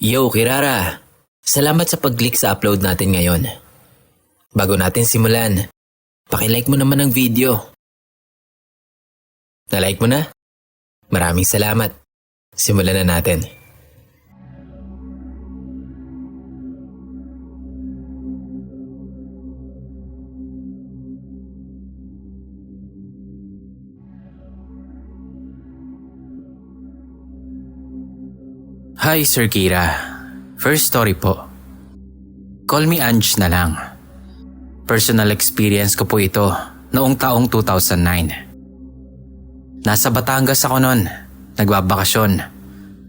Yo, Kirara! Salamat sa pag-click sa upload natin ngayon. Bago natin simulan, paki-like mo naman ang video. Na-like mo na? Maraming salamat. Simulan na natin. Hi, Sir Kira. First story po. Call me Ange na lang. Personal experience ko po ito noong taong 2009. Nasa Batangas ako noon, nagbabakasyon.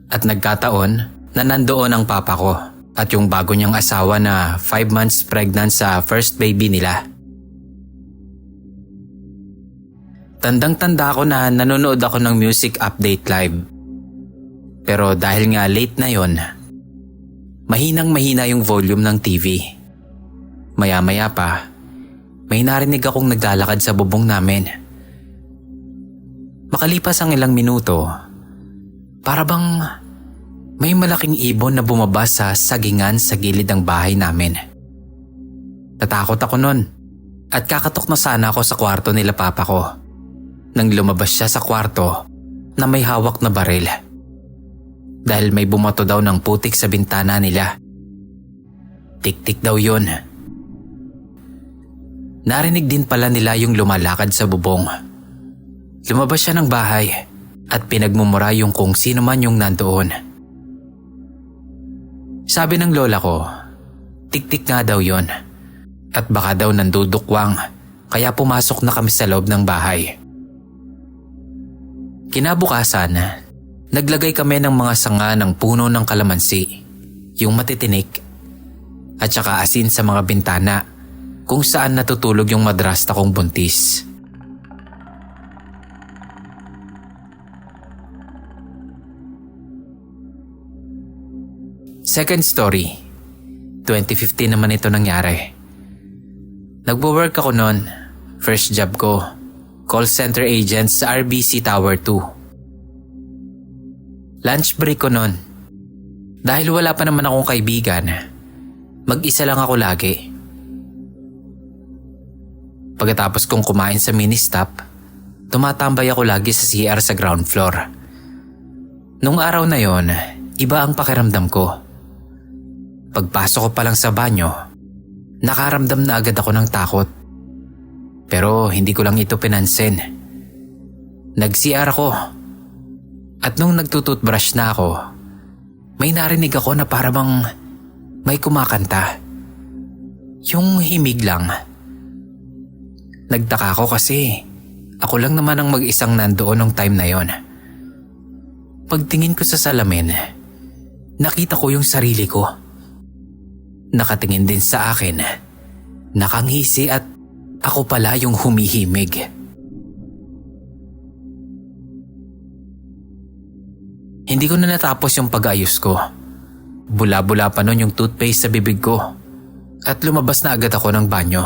At nagkataon na nandoon ang papa ko at yung bago niyang asawa na 5 months pregnant sa first baby nila. Tandang-tanda ko na nanonood ako ng music update live. Pero dahil nga late na yon, mahinang-mahina yung volume ng TV. Maya-maya pa, may narinig akong naglalakad sa bubong namin. Makalipas ang ilang minuto, para bang may malaking ibon na bumaba sa sagingan sa gilid ng bahay namin. Natakot ako nun at kakatok na sana ako sa kwarto nila papa ko nang lumabas siya sa kwarto na may hawak na baril. Dahil may bumato daw ng putik sa bintana nila. Tik-tik daw yun. Narinig din pala nila yung lumalakad sa bubong. Lumabas siya ng bahay at pinagmumura yung kung sino man yung nandoon. Sabi ng lola ko, tik-tik nga daw yun. At baka daw nandudukwang kaya pumasok na kami sa loob ng bahay. Kinabukasan, naglagay kami ng mga sanga ng puno ng kalamansi, yung matitinik, at saka asin sa mga bintana kung saan natutulog yung madrasta kong buntis. Second story, 2015 naman ito nangyari. Nagwo-work ako noon, first job ko, call center agent sa RBC Tower 2. Lunch break ko nun. Dahil wala pa naman akong kaibigan, mag-isa lang ako lagi. Pagkatapos kong kumain sa mini-stop, tumatambay ako lagi sa CR sa ground floor. Nung araw na yon, iba ang pakiramdam ko. Pagpasok ko pa lang sa banyo, nakaramdam na agad ako ng takot. Pero hindi ko lang ito pinansin. Nag-CR ako. At nung nagtututbrush na ako, may narinig ako na parang may kumakanta. Yung himig lang. Nagtaka ako kasi ako lang naman ang mag-isang nandoon nung time na yon. Pagtingin ko sa salamin, nakita ko yung sarili ko. Nakatingin din sa akin, nakangisi at ako pala yung humihimig. Hindi ko na natapos yung pag-ayos ko. Bula-bula pa nun yung toothpaste sa bibig ko at lumabas na agad ako ng banyo.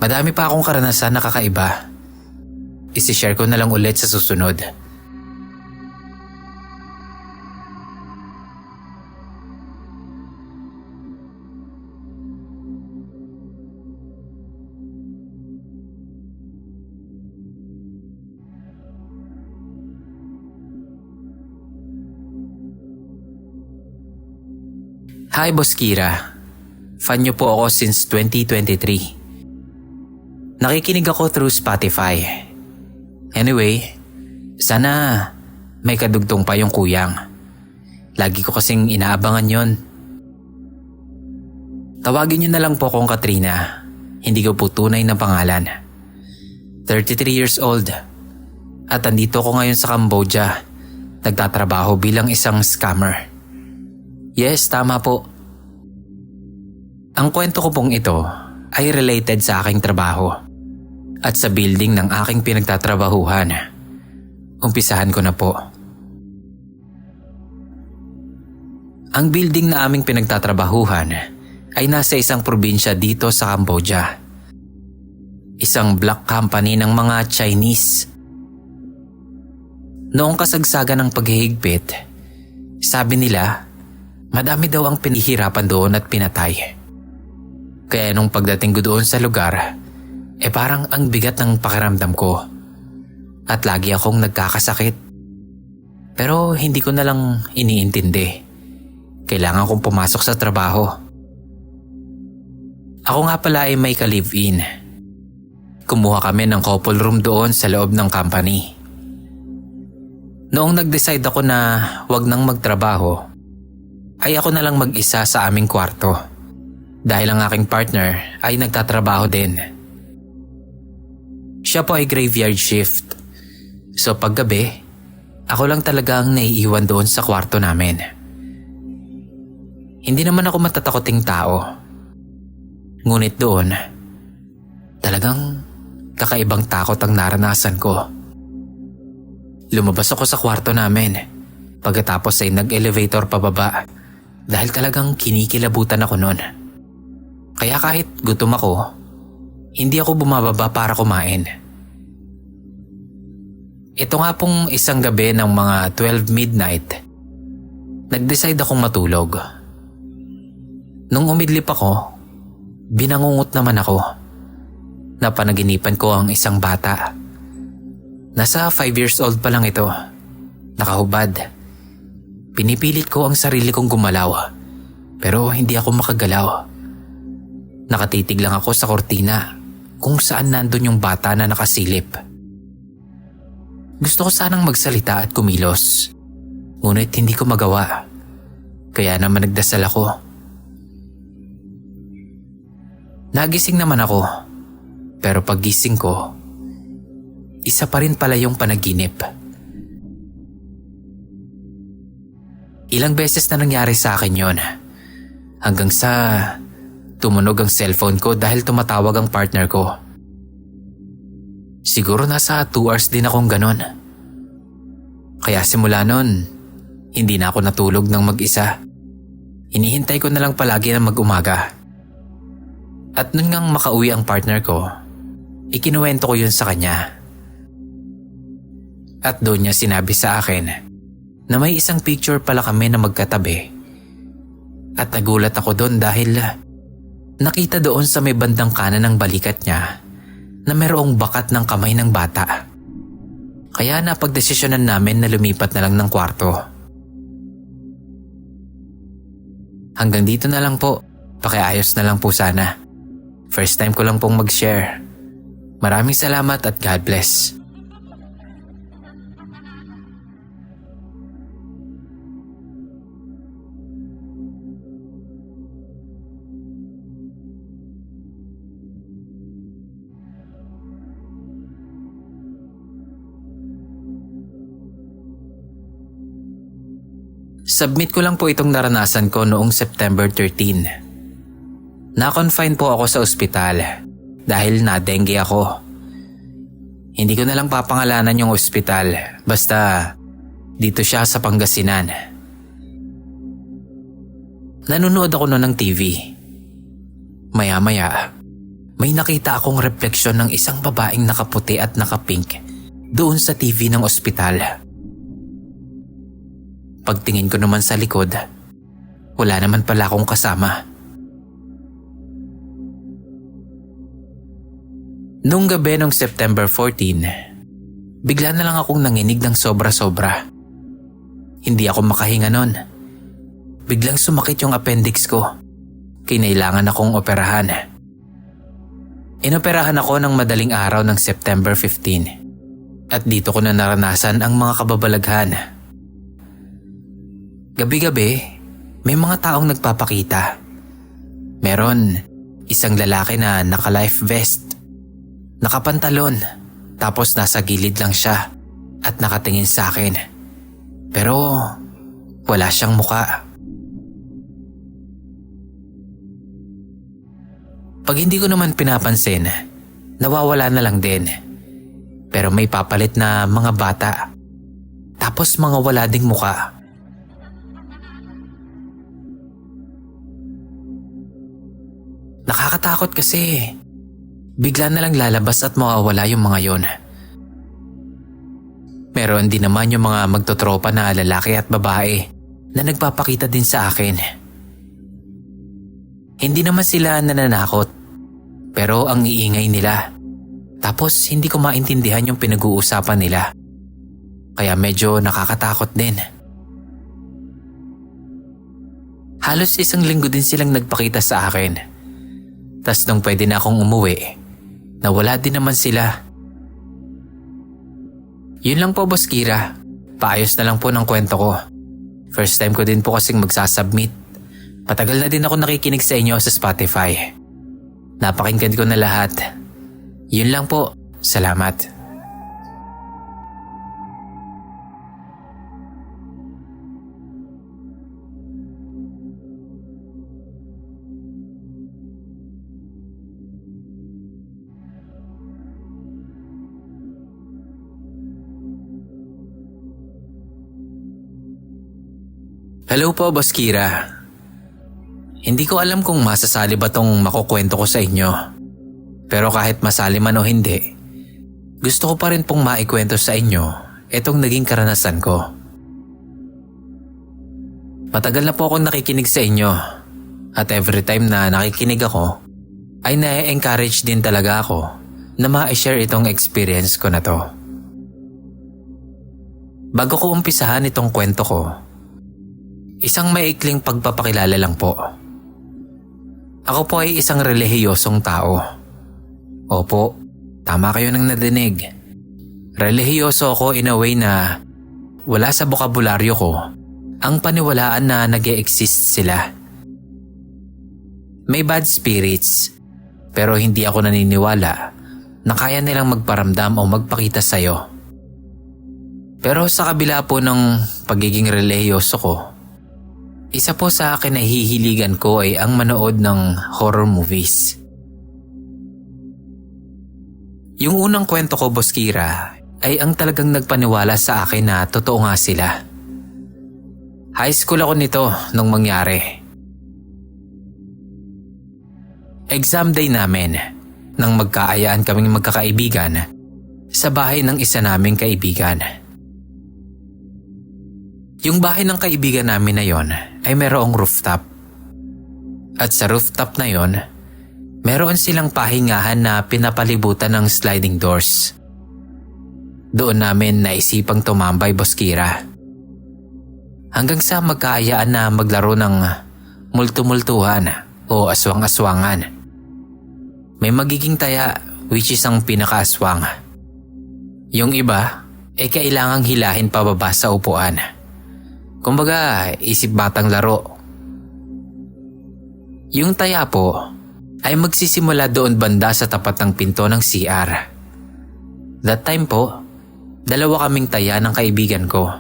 Madami pa akong karanasan na kakaiba. Isi-share ko na lang ulit sa susunod. Hi, Boss Kira. Fan niyo po ako since 2023. Nakikinig ako through Spotify. Anyway, sana may kadugtong pa yung kuyang. Lagi ko kasing inaabangan yon. Tawagin niyo na lang po akong Katrina. Hindi ko po tunay na pangalan. 33 years old. At andito ko ngayon sa Cambodia. Nagtatrabaho bilang isang scammer. Yes, tama po. Ang kwento ko pong ito ay related sa aking trabaho at sa building ng aking pinagtatrabahuhan. Umpisahan ko na po. Ang building na aming pinagtatrabahuhan ay nasa isang probinsya dito sa Cambodia. Isang black company ng mga Chinese. Noong kasagsagan ng paghihigpit, sabi nila, madami daw ang pinihirapan doon at pinatay. Kaya nung pagdating ko doon sa lugar, parang ang bigat ng pakiramdam ko at lagi akong nagkakasakit. Pero hindi ko na lang iniintindi. Kailangan kong pumasok sa trabaho. Ako nga pala ay may ka-live-in. Kumuha kami ng couple room doon sa loob ng company. Noong nag-decide ako na wag nang magtrabaho, ay ako na lang mag-isa sa aming kwarto dahil ang aking partner ay nagtatrabaho din. Siya po ay graveyard shift. So paggabi, ako lang talaga ang naiiwan doon sa kwarto namin. Hindi naman ako matatakoting tao. Ngunit doon, talagang kakaibang takot ang naranasan ko. Lumabas ako sa kwarto namin. Pagkatapos ay nag-elevator pababa dahil talagang kinikilabutan ako noon. Kaya kahit gutom ako, hindi ako bumababa para kumain. Ito nga pong isang gabi ng mga 12 midnight, nag-decide akong matulog. Nung umidlip ako, binangungot naman ako. Napanaginipan ko ang isang bata. Nasa 5 years old pa lang ito. Nakahubad. Pinipilit ko ang sarili kong gumalaw, pero hindi ako makagalaw. Nakatitig lang ako sa kortina kung saan nandun yung bata na nakasilip. Gusto ko sanang magsalita at kumilos, ngunit hindi ko magawa. Kaya naman nagdasal ako. Nagising naman ako, pero paggising ko, isa pa rin pala yung panaginip. Ilang beses na nangyari sa akin yon, hanggang sa tumunog ang cellphone ko dahil tumatawag ang partner ko. Siguro nasa 2 hours din akong ganon. Kaya simula nun, hindi na ako natulog ng mag-isa. Hinihintay ko na lang palagi na mag-umaga. At nun ngang makauwi ang partner ko, ikinuwento ko yun sa kanya. At doon niya sinabi sa akin na may isang picture pala kami na magkatabi. At nagulat ako doon dahil nakita doon sa may bandang kanan ng balikat niya na mayroong bakat ng kamay ng bata. Kaya napagdesisyonan namin na lumipat na lang ng kwarto. Hanggang dito na lang po. Pakiayos na lang po sana. First time ko lang pong mag-share. Maraming salamat at God bless. Submit ko lang po itong naranasan ko noong September 13. Na-confine po ako sa ospital dahil na-dengue ako. Hindi ko na lang papangalanan yung ospital, basta dito siya sa Pangasinan. Nanonood ako noon ng TV. Maya-maya, may nakita akong refleksyon ng isang babaeng nakaputi at nakapink doon sa TV ng ospital. Pagtingin ko naman sa likod, wala naman pala akong kasama. Nung gabi ng September 14, bigla na lang akong nanginig ng sobra-sobra. Hindi ako makahinga nun. Biglang sumakit yung appendix ko. Kinailangan akong operahan. Inoperahan ako ng madaling araw ng September 15. At dito ko na naranasan ang mga kababalaghan. Gabi-gabi, may mga taong nagpapakita. Meron isang lalaki na naka-life vest, nakapantalon, tapos nasa gilid lang siya at nakatingin sa akin. Pero wala siyang muka. Pag hindi ko naman pinapansin, nawawala na lang din. Pero may papalit na mga bata, tapos mga wala ding muka. Nakakatakot kasi bigla na lang lalabas at mawawala yung mga yon. Meron din naman yung mga magtotropa na lalaki at babae na nagpapakita din sa akin. Hindi naman sila nananakot, pero ang iingay nila. Tapos hindi ko maintindihan yung pinag-uusapan nila. Kaya medyo nakakatakot din. Halos 1 linggo din silang nagpakita sa akin. Tas nung pwede na akong umuwi, nawala din naman sila. Yun lang po, Boss Kira. Paayos na lang po ng kwento ko. First time ko din po kasing magsasubmit. Patagal na din ako nakikinig sa inyo sa Spotify. Napakinggan ko na lahat. Yun lang po. Salamat. Hello po, Boss Kira. Hindi ko alam kung masasali ba tong makukwento ko sa inyo. Pero kahit masali man o hindi, gusto ko pa rin pong maikwento sa inyo itong naging karanasan ko. Matagal na po akong nakikinig sa inyo at every time na nakikinig ako, ay na-encourage din talaga ako na ma-share itong experience ko na to. Bago ko umpisahan itong kwento ko, isang maikling pagpapakilala lang po. Ako po ay isang relihiyosong tao. Opo, tama kayo nang nadinig. Relihiyoso ako in a way na wala sa bokabularyo ko ang paniwalaan na nag-e-exist sila. May bad spirits, pero hindi ako naniniwala na kaya nilang magparamdam o magpakita sa'yo. Pero sa kabila po ng pagiging relihiyoso ko, isa po sa akin na hihiligan ko ay ang manood ng horror movies. Yung unang kwento ko, Boss Kira, ay ang talagang nagpaniwala sa akin na totoo nga sila. High school ako nito nung mangyari. Exam day namin nang magkaayaan kaming magkakaibigan sa bahay ng isa naming kaibigan. Yung bahay ng kaibigan namin na yon ay merong rooftop. At sa rooftop na yon, meron silang pahingahan na pinapalibutan ng sliding doors. Doon namin naisipang tumambay, Boss Kira. Hanggang sa magkaayaan na maglaro ng multumultuhan o aswang-aswangan. May magiging taya, which is ang pinakaaswang. Yung iba ay kailangang hilahin pababa sa upuan. Kumbaga, isip batang laro. Yung taya po ay magsisimula doon banda sa tapat ng pinto ng CR. That time po, 2 kaming taya ng kaibigan ko.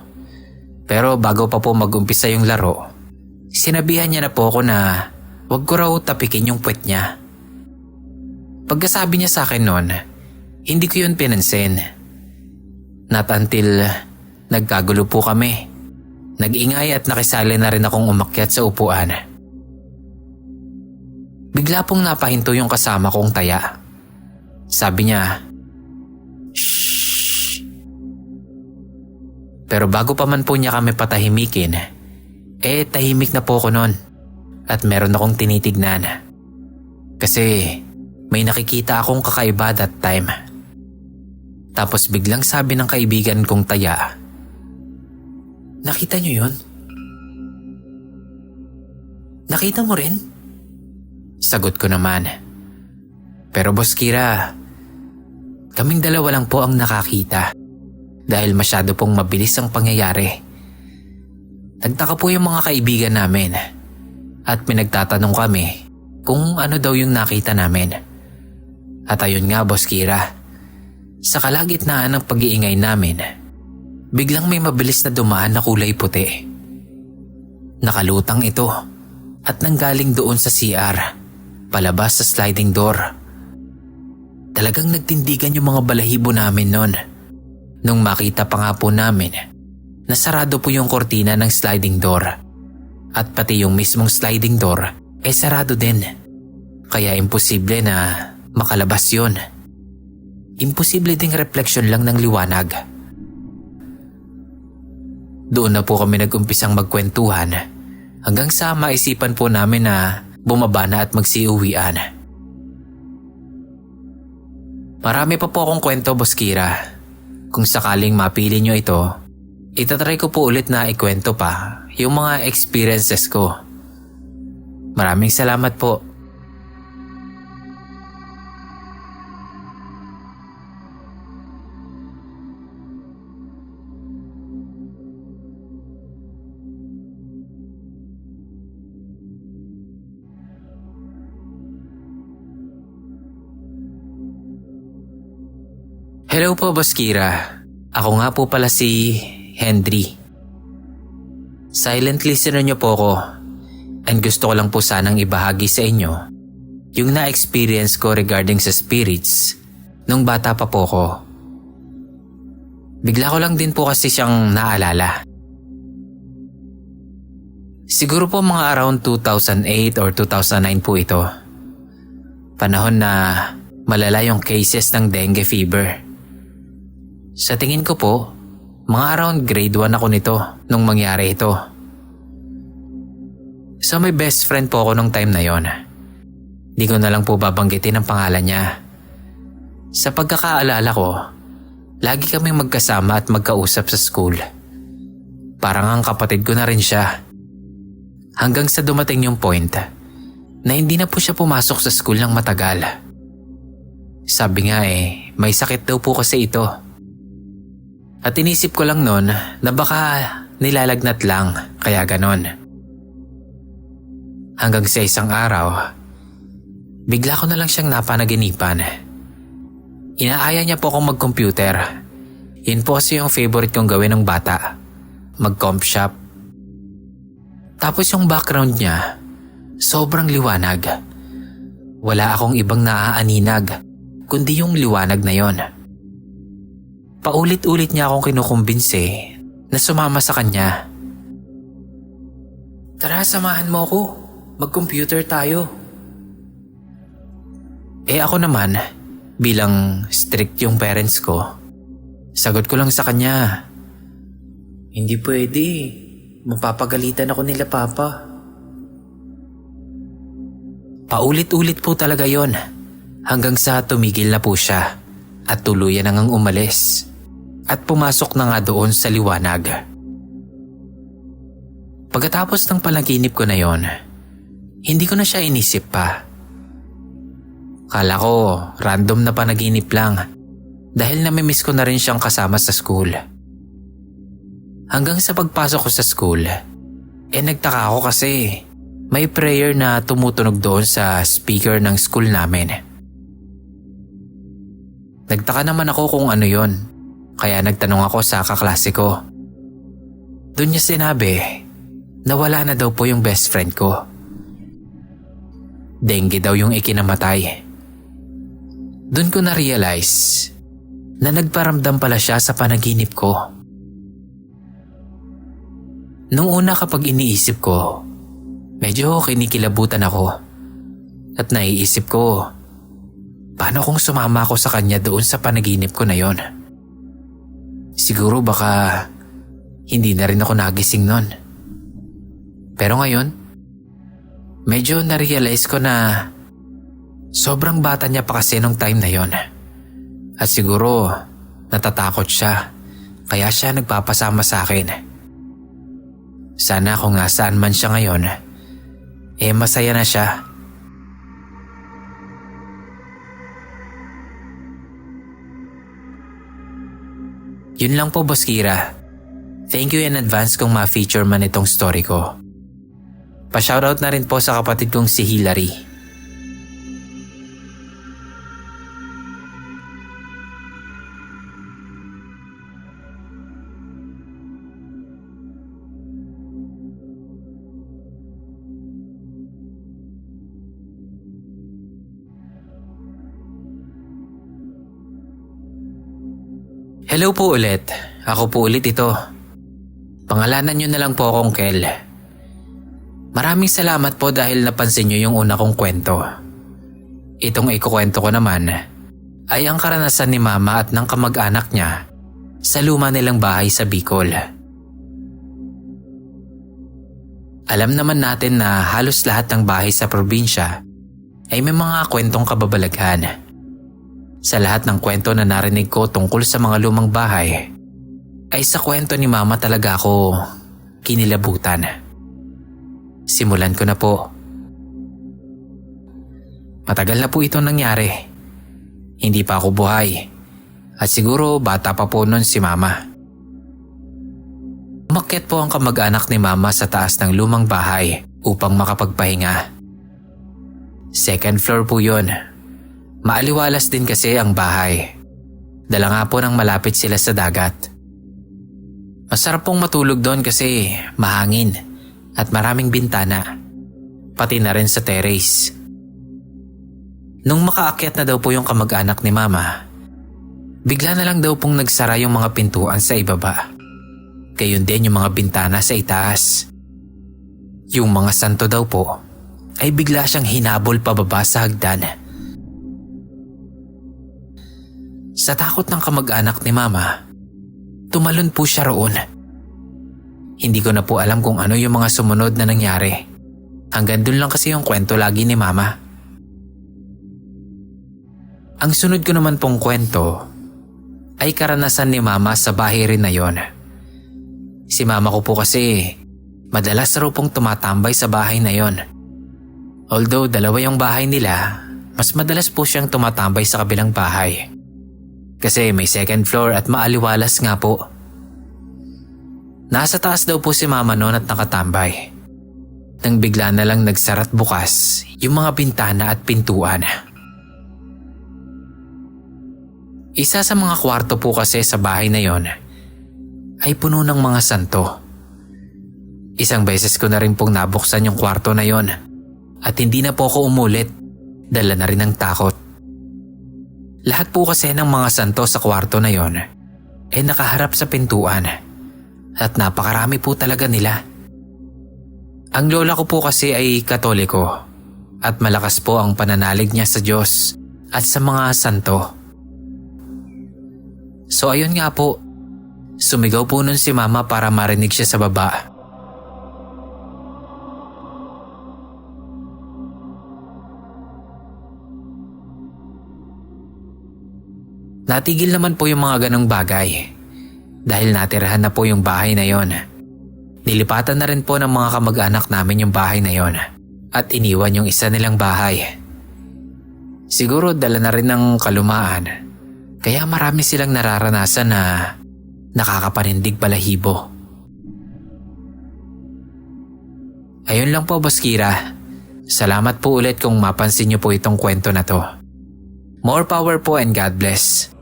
Pero bago pa po mag-umpisa yung laro, sinabihan niya na po ako na wag ko raw tapikin yung puwet niya. Pagkasabi niya sa akin noon, hindi ko yun pinansin. Not until nagkagulo po kami. Nag-ingay at nakisali na rin akong umakyat sa upuan. Bigla pong napahinto yung kasama kong taya. Sabi niya, "Shhh." Pero bago pa man po niya kami patahimikin, tahimik na po ako noon at meron akong tinitignan. Kasi may nakikita akong kakaiba that time. Tapos biglang sabi ng kaibigan kong taya, "Nakita niyo yun? Nakita mo rin?" Sagot ko naman. Pero Boss Kira, kaming 2 lang po ang nakakita dahil masyado pong mabilis ang pangyayari. Nagtaka po yung mga kaibigan namin at pinagtatanong kami kung ano daw yung nakita namin. At ayun nga, Boss Kira, sa kalagitnaan ng pag-iingay namin, biglang may mabilis na dumaan na kulay puti. Nakalutang ito at nanggaling doon sa CR, palabas sa sliding door. Talagang nagtindigan yung mga balahibo namin noon. Nung makita pa nga po namin na sarado po yung kortina ng sliding door. At pati yung mismong sliding door sarado din. Kaya imposible na makalabas yun. Imposible ding refleksyon lang ng liwanag. Doon na po kami nag-umpisang magkwentuhan hanggang sa maisipan po namin na bumaba na at magsiuwian. Marami pa po akong kwento, Boss Kira. Kung sakaling mapili nyo ito, itatry ko po ulit na ikwento pa yung mga experiences ko. Maraming salamat po. Hello po, Boss Kira. Ako nga po pala si Henry. Silent listener niyo po ako and gusto ko lang po sanang ibahagi sa inyo yung na-experience ko regarding sa spirits nung bata pa po ko. Bigla ko lang din po kasi siyang naalala. Siguro po mga around 2008 or 2009 po ito. Panahon na malala yung cases ng dengue fever. Sa tingin ko po, mga around grade 1 ako nito nung mangyari ito. So may best friend po ako nung time na yon. Di ko na lang po babanggitin ang pangalan niya. Sa pagkakaalala ko, lagi kaming magkasama at magkausap sa school. Parang ang kapatid ko na rin siya. Hanggang sa dumating yung point na hindi na po siya pumasok sa school ng matagal. Sabi nga may sakit daw po kasi ito. At inisip ko lang noon na baka nilalagnat lang, kaya ganon. Hanggang sa isang araw, bigla ko na lang siyang napanaginipan. Inaaya niya po akong mag-computer. Yun po kasi yung favorite kong gawin ng bata, mag-comp shop. Tapos yung background niya, sobrang liwanag. Wala akong ibang naaaninag, kundi yung liwanag na yon. Paulit-ulit niya akong kinukumbinse na sumama sa kanya. Tara, samahan mo ako. Mag-computer tayo. Ako naman, bilang strict yung parents ko, sagot ko lang sa kanya, hindi pwede. Mapapagalitan ako nila papa. Paulit-ulit po talaga yon hanggang sa tumigil na po siya at tuluyan nang umalis. At pumasok na nga doon sa liwanag. Pagkatapos ng panaginip ko na yon, hindi ko na siya inisip pa. Kala ko random na panaginip lang dahil namimiss ko na rin siyang kasama sa school. Hanggang sa pagpasok ko sa school, nagtaka ako kasi may prayer na tumutunog doon sa speaker ng school namin. Nagtaka naman ako kung ano yon. Kaya nagtanong ako sa kaklase ko. Doon niya sinabi na wala na daw po yung best friend ko. Dengue daw yung ikinamatay. Doon ko na-realize na nagparamdam pala siya sa panaginip ko. Nung una kapag iniisip ko, medyo kinikilabutan ako. At naiisip ko, paano kung sumama ako sa kanya doon sa panaginip ko na yon? Siguro baka hindi na rin ako nagising nun. Pero ngayon, medyo na-realize ko na sobrang bata niya pa kasi nung time na yon. At siguro natatakot siya kaya siya nagpapasama sa akin. Sana kung nasaan man siya ngayon, masaya na siya. Yun lang po, Boss Kira. Thank you in advance kung ma-feature man itong story ko. Pa-shoutout na rin po sa kapatid kong si Hilary. Hello po ulit. Ako po ulit ito. Pangalanan niyo na lang po akong Kel. Maraming salamat po dahil napansin niyo yung una kong kwento. Itong ikukwento ko naman ay ang karanasan ni Mama at ng kamag-anak niya sa luma nilang bahay sa Bicol. Alam naman natin na halos lahat ng bahay sa probinsya ay may mga kwentong kababalaghan. Sa lahat ng kwento na narinig ko tungkol sa mga lumang bahay, ay sa kwento ni Mama talaga ako kinilabutan. Simulan ko na po. Matagal na po itong nangyari. Hindi pa ako buhay. At siguro bata pa po nun si Mama. Umakyat po ang kamag-anak ni Mama sa taas ng lumang bahay upang makapagpahinga. Second floor po yun. Maaliwalas din kasi ang bahay. Dala nga po nang malapit sila sa dagat. Masarap pong matulog doon kasi mahangin at maraming bintana. Pati na rin sa terrace. Nung makaakyat na daw po yung kamag-anak ni Mama, bigla na lang daw pong nagsara yung mga pintuan sa ibaba. Gayon din yung mga bintana sa itaas. Yung mga santo daw po ay bigla siyang hinabol pababa sa hagdan. Sa takot ng kamag-anak ni Mama, tumalon po siya roon. Hindi ko na po alam kung ano yung mga sumunod na nangyari. Hanggang dun lang kasi yung kwento lagi ni Mama. Ang sunod ko naman pong kwento ay karanasan ni Mama sa bahay rin na yon. Si Mama ko po kasi madalas raw pong tumatambay sa bahay na yon. Although dalawa yung bahay nila, mas madalas po siyang tumatambay sa kabilang bahay. Kasi may second floor at maaliwalas nga po. Nasa taas daw po si Mama noon at nakatambay. Nang bigla na lang nagsarat bukas yung mga bintana at pintuan. Isa sa mga kwarto po kasi sa bahay na yon ay puno ng mga santo. Isang beses ko na rin pong nabuksan yung kwarto na yon at hindi na po ako umulit, dala na rin ng takot. Lahat po kasi ng mga santo sa kwarto na yon ay nakaharap sa pintuan at napakarami po talaga nila. Ang lola ko po kasi ay Katoliko at malakas po ang pananalig niya sa Diyos at sa mga santo. So ayun nga po, sumigaw po nun si Mama para marinig siya sa baba. Natigil naman po yung mga ganong bagay dahil natirahan na po yung bahay na yon. Nilipatan na rin po ng mga kamag-anak namin yung bahay na yon at iniwan yung isa nilang bahay. Siguro dala na rin ng kalumaan, kaya marami silang nararanasan na nakakapanindig balahibo. Ayun lang po, Boss Kira. Salamat po ulit kung mapansin niyo po itong kwento na to. More power po and God bless.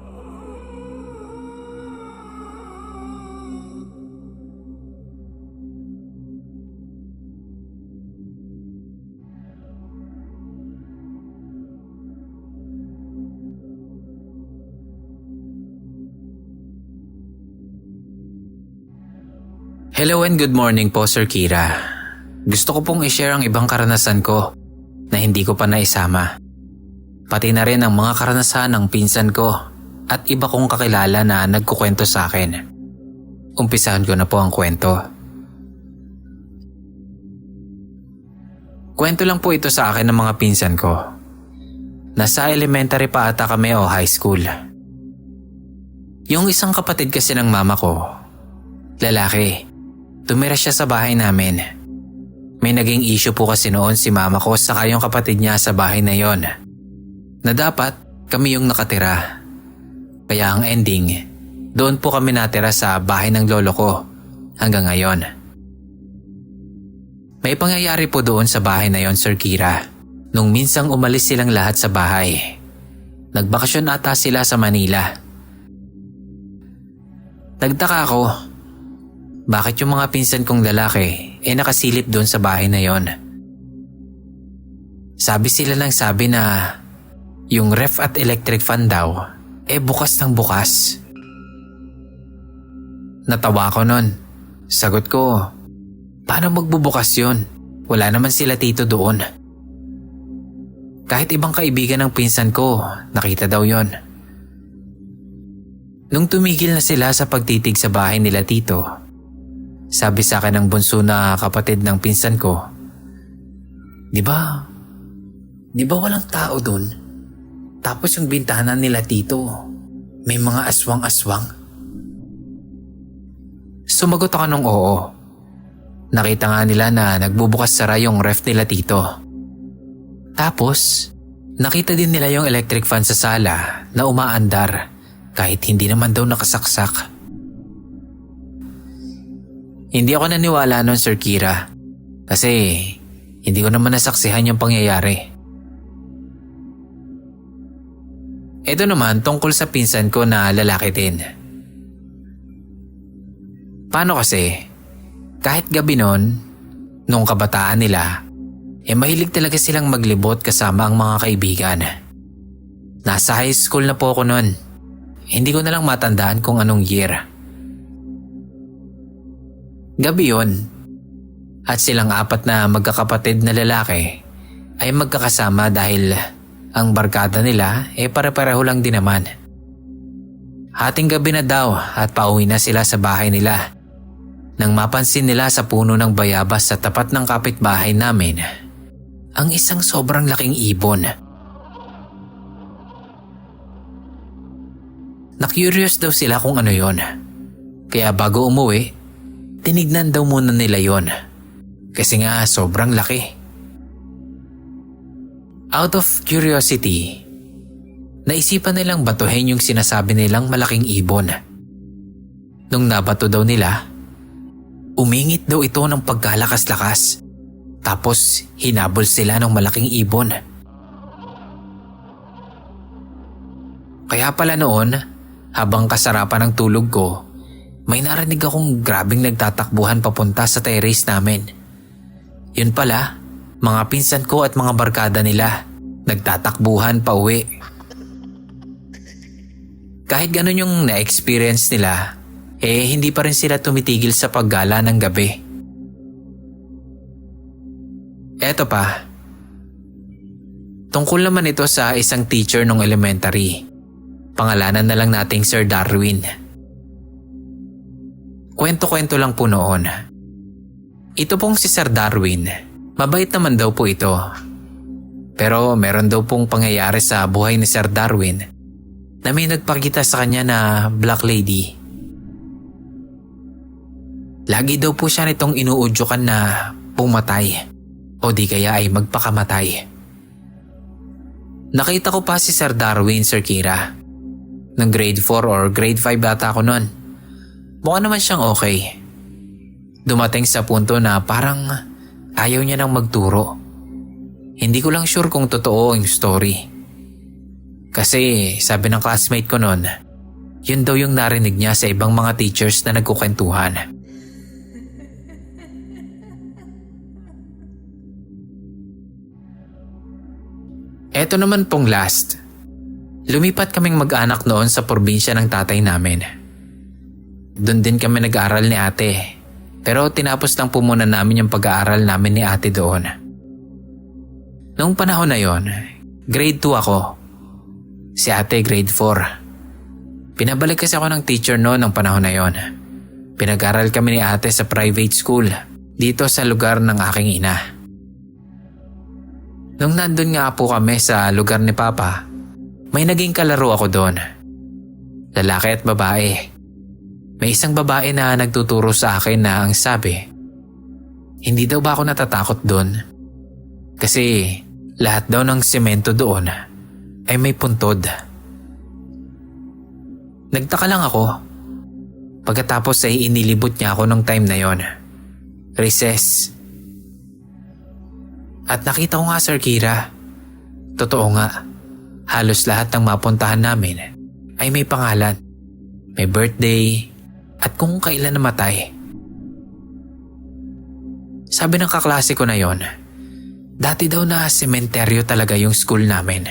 Hello and good morning po, Sir Kira. Gusto ko pong i-share ang ibang karanasan ko na hindi ko pa naisama. Pati na rin ang mga karanasan ng pinsan ko at iba kong kakilala na nagkukwento sa akin. Umpisahan ko na po ang kwento. Kwento lang po ito sa akin ng mga pinsan ko. Nasa elementary pa ata kami o high school. Yung isang kapatid kasi ng mama ko, lalaki, tumira siya sa bahay namin. May naging issue po kasi noon si mama ko saka yung kapatid niya sa bahay na yon. Na dapat kami yung nakatira. Kaya ang ending, doon po kami natira sa bahay ng lolo ko hanggang ngayon. May pangyayari po doon sa bahay na yon, Sir Kira. Nung minsang umalis silang lahat sa bahay. Nagbakasyon ata sila sa Manila. Nagtaka ako. Bakit yung mga pinsan kong lalaki nakasilip doon sa bahay na yon? Sabi sila ng sabi na yung ref at electric fan daw bukas ng bukas. Natawa ko nun. Sagot ko, paano magbubukas yun? Wala naman sila tito doon. Kahit ibang kaibigan ng pinsan ko, nakita daw yon. Nung tumigil na sila sa pagtitig sa bahay nila tito, Sabi sa akin ng bunso na kapatid ng pinsan ko, Di ba walang tao dun? Tapos yung bintana nila tito, may mga aswang-aswang? Sumagot ako ng oo. Nakita nga nila na nagbubukas sara yung ref nila tito. Tapos, nakita din nila yung electric fan sa sala na umaandar kahit hindi naman daw nakasaksak. Hindi ako naniwala nun, Sir Kira, kasi hindi ko naman nasaksihan yung pangyayari. Ito naman tungkol sa pinsan ko na lalaki din. Paano kasi, kahit gabi nun, nung kabataan nila, mahilig talaga silang maglibot kasama ang mga kaibigan. Nasa high school na po ako nun. Hindi ko na lang matandaan kung anong year. Gabi yun, at silang apat na magkakapatid na lalaki ay magkakasama dahil ang barkada nila pare-pareho lang din naman. Hating gabi na daw at pauwi na sila sa bahay nila nang mapansin nila sa puno ng bayabas sa tapat ng kapitbahay namin ang isang sobrang laking ibon. Na-curious daw sila kung ano yon. Kaya bago umuwi, tinignan daw muna nila yon. Kasi nga sobrang laki. Out of curiosity, naisipan nilang batuhin yung sinasabi nilang malaking ibon. Nung nabato daw nila, umingit daw ito ng pagkalakas-lakas. Tapos hinabol sila ng malaking ibon. Kaya pala noon, habang kasarapan ng tulog ko, may narinig akong grabing nagtatakbuhan papunta sa terrace namin. Yun pala, mga pinsan ko at mga barkada nila, nagtatakbuhan pa uwi. Kahit ganun yung na-experience nila, hindi pa rin sila tumitigil sa paggala ng gabi. Eto pa. Tungkol naman ito sa isang teacher nung elementary. Pangalanan na lang nating Sir Darwin. Kwento-kwento lang po noon. Ito pong si Sir Darwin, mabait naman daw po ito. Pero meron daw pong pangyayari sa buhay ni Sir Darwin na may nagpakita sa kanya na black lady. Lagi daw po siya nitong inuudyokan na pumatay o di kaya ay magpakamatay. Nakita ko pa si Sir Darwin, Sir Kira. Nang grade 4 or grade 5 bata ako noon. Mukha naman siyang okay. Dumating sa punto na parang ayaw niya nang magturo. Hindi ko lang sure kung totoo yung story. Kasi sabi ng classmate ko noon, yun daw yung narinig niya sa ibang mga teachers na nagkukwentuhan. Eto naman pong last. Lumipat kaming mag-anak noon sa probinsya ng tatay namin. Doon din kami nag-aaral ni ate. Pero tinapos lang po muna namin yung pag-aaral namin ni ate doon. Noong panahon na yon, grade 2 ako. Si ate grade 4. Pinabalik kasi ako ng teacher noon ng panahon na yon. Pinag-aral kami ni ate sa private school dito sa lugar ng aking ina. Nung nandun nga po kami sa lugar ni Papa, may naging kalaro ako doon. Lalaki at babae. May isang babae na nagtuturo sa akin na ang sabi, hindi daw ba ako natatakot doon? Kasi lahat daw ng semento doon ay may puntod. Nagtaka lang ako. Pagkatapos ay inilibot niya ako nung time na yon. Recess. At nakita ko nga, Sir Kira. Totoo nga, halos lahat ng mapuntahan namin ay may pangalan, may birthday, at kung kailan namatay. Sabi ng kaklase ko na yon, dati daw na sementeryo talaga yung school namin.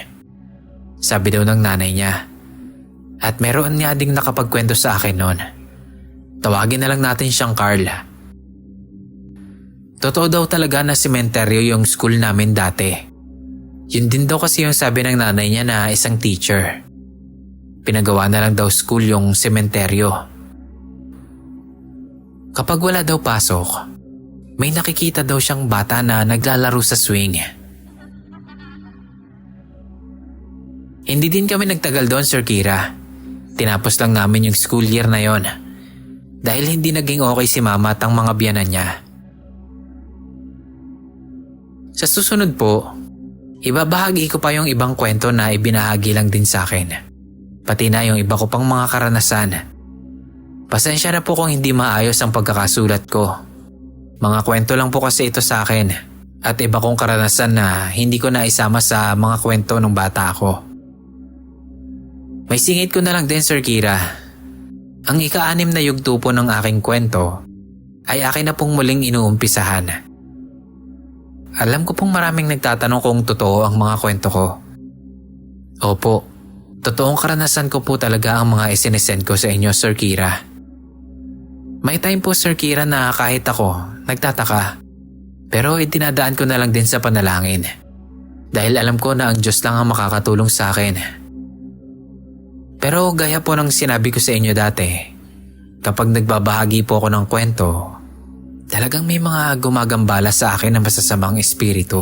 Sabi daw ng nanay niya. At meron nga ding nakapagkwento sa akin noon. Tawagin na lang natin siyang Carl. Totoo daw talaga na sementeryo yung school namin dati. Yun din daw kasi yung sabi ng nanay niya na isang teacher. Pinagawa na lang daw school yung sementeryo. Kapag wala daw pasok, may nakikita daw siyang bata na naglalaro sa swing. Hindi din kami nagtagal doon, Sir Kira. Tinapos lang namin yung school year na yon dahil hindi naging okay si Mama at ang mga biyanan niya. Sa susunod po, ibabahagi ko pa yung ibang kwento na ibinahagi lang din sa akin. Pati na yung iba ko pang mga karanasan. Pasensya na po kung hindi maayos ang pagkakasulat ko. Mga kwento lang po kasi ito sa akin at iba kong karanasan na hindi ko na isama sa mga kwento ng bata ako. May singit ko na lang din, Sir Kira. Ang ika-6 na yugto po ng aking kwento ay akin na pong muling inuumpisahan. Alam ko pong maraming nagtatanong kung totoo ang mga kwento ko. Opo, totoong karanasan ko po talaga ang mga isinesend ko sa inyo, Sir Kira. May time po, Sir Kira, na kahit ako nagtataka. Pero itinadaan ko na lang din sa panalangin. Dahil alam ko na ang Diyos lang ang makakatulong sa akin. Pero gaya po ng sinabi ko sa inyo dati, kapag nagbabahagi po ako ng kwento, talagang may mga gumagambala sa akin na masasamang espiritu.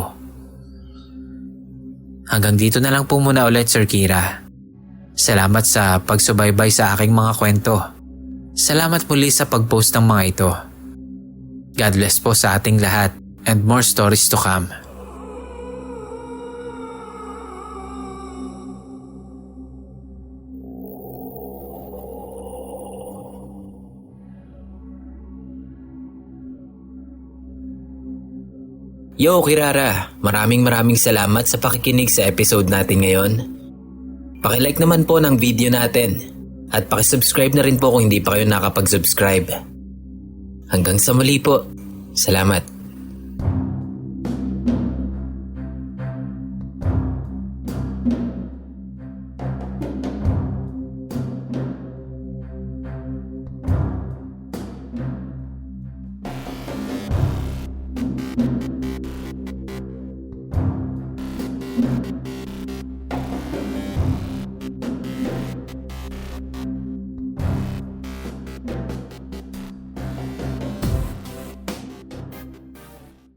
Hanggang dito na lang po muna ulit, Sir Kira. Salamat sa pagsubaybay sa aking mga kwento. Salamat muli sa pag-post ng mga ito. God bless po sa ating lahat and more stories to come. Yo, Kirara! Maraming salamat sa pakikinig sa episode natin ngayon. Pakilike naman po ng video natin at pakisubscribe na rin po kung hindi pa kayo nakapag-subscribe. Hanggang sa muli po. Salamat.